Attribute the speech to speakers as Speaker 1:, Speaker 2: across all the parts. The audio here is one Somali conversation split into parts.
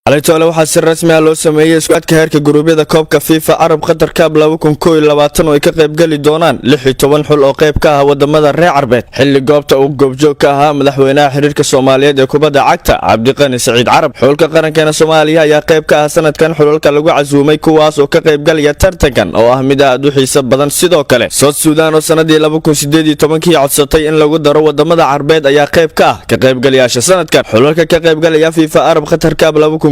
Speaker 1: عليتوله waxaa si rasmi ah loo sameeyay isku aadka heerka guruubyada koobka FIFA Arab Qatar Cup 2022 oo ay ka qayb gali doonaan 16 xul oo qayb ka ah wadamada reer Carbeed xilli goobta uu goobjoog ka ahaa madaxweynaha xiriirka Soomaaliyeed ee kubadda cagta Cabdiqani Saciid Carab xulka qarankeena Soomaaliya ayaa qayb ka ah sanadkan xulalka lagu casuumay kuwaas oo ka qayb galaya tartankan oo ah mid aad u xiiso badan sidoo kale South Sudan oo sanadii 2018 codsatay in lagu daro wadamada Carbeed ayaa qayb ka ah ka qayb galayaasha sanadkan xulalka ka qayb galaya FIFA Arab Qatar Cup 2022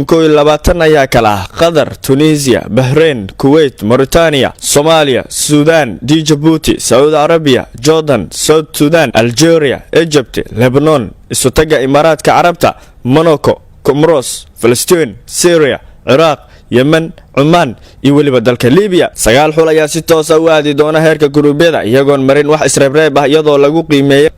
Speaker 1: ayaa kala ah Qatar, Tunisia, Bahrain, Kuwait, Mauritania, Somalia, Sudan, Djibouti, Saudi Arabia, Jordan, South Sudan, Algeria, Egypt, Lebanon, Isutaga Imaraadka Carabta, Monaco, Comoros, Palestine, Syria, Iraq, Yemen, Oman iyo waliba dalka Liibiya sagaal xul ayaa si toos ah u aadi doona heerka guruubyada iyagoon marin wax isreebreeb ah iyadoo lagu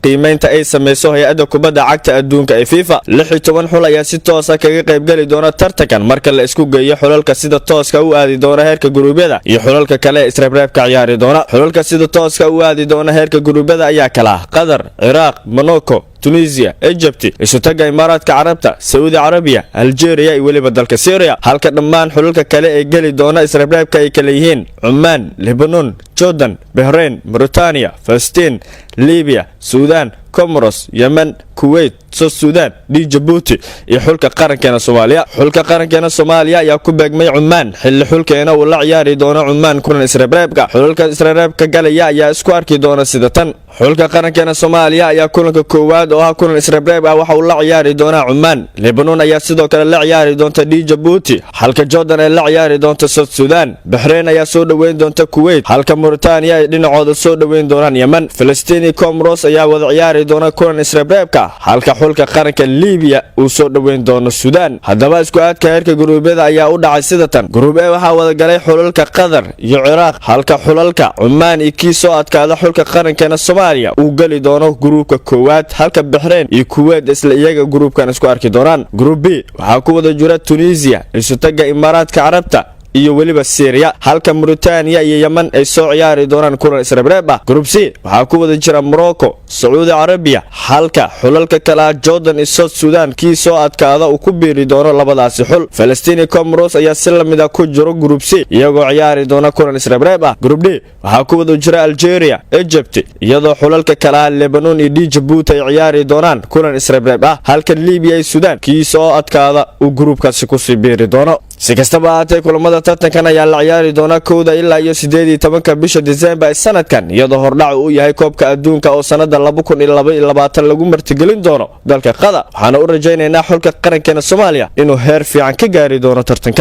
Speaker 1: qiimeynta ay sameeyso hay'adda kubadda cagta adduunka ee FIFA 16 xul ayaa si toos ah kaga qayb gali doona tartankan marka la isku geeyo xulalka sida tooska u aadi doona heerka guruubyada iyo xulalka kale isreebreebka ciyaari doona xulalka sida tooska u aadi doona heerka guruubyada ayaa kala ah Qatar, Iraq, Monaco, Tunisia, Egypt, Isutaga Imaraadka Carabta, Saudi Arabia, Algeria iyo waliba dalka Syria halka dhammaan xulalka kale ee gali doona isreebreebka ay kala yihiin Oman, Lebanon, Jordan, Bahrain, Mauritania, Palestine, Libya, Sudan, Comoros, Yemen, Kuwait, South Sudan, Djibouti iyo xulka qarankeena Soomaaliya xulka qarankeena Soomaaliya ayaa ku beegmay Oman xilli xulkeena uu la ciyaari doono Oman kulan isreebreebka xulka isreebreebka galaya ayaa isku arki doona sida tan xulka qarankeena Soomaaliya ayaa kulanka koowaad oo ah kulan isreebreeb ah waxa uu la ciyaari doona Oman Lebanon ayaa sidoo kale la ciyaari doonta Djibouti halka Jordan ay la ciyaari doonta South Sudan Bahrain ayaa soo dhaweyn doonta Kuwait halka Mauritania ay dhinacooda soo dhaweyn doonaan Yemen Palestine iyo Comoros ayaa wada ciyaari doona kulan isreebreebka halka xulka qaranka Liibiya uu soo dhaweyn doono Sudan hadaba isku aadka heerka guruubyada ayaa u dhacay sida tan gruub A waxa wada galay xulalka Qatar iyo Iraq halka xulalka Oman iyo kii soo adkaada xulka qarankeena Soomaaliya uu gali doono gruubka koowaad halka Bahrain iyo Kuwait isla iyaga gruubkan isku arki doonaan gruub B waxa ku wada jira Tunisia Isutaga Imaraadka Carabta iyo waliba Syria halka Mauritania iyo Yemen ay soo ciyaari doonaan kulan isreebreeb ah group C waxa ku wada jira Morocco Saudi Arabia halka xulalka kala Jordan iyo South Sudan kii soo adkaada uu ku biiri doono labadaas xul Palestine iyo Comoros ayaa si lamid ah ku jiro group C iyagoo ciyaari doona kulan isreebreeb ah group D waxa ku wada jira Algeria Egypt iyadoo xulalka kala Lebanon iyo Djibouti ay ciyaari doonaan kulan isreebreeb ah halka Libya iyo Sudan kii soo adkaada uu groupkaasi ku sii biiri doono si kastaba ahaatee kulamada tartankan ayaa la ciyaari doona 1 ilaa 18 bisha December ee sanadkan iyadoo hordhac uu yahay Koobka Aduunka oo sanada 2022 lagu martigelin doono dalka Qatar waxaana u rajaynaynaa xulka qarankeena Soomaaliya inuu heer fiican ka gaari doono tartankan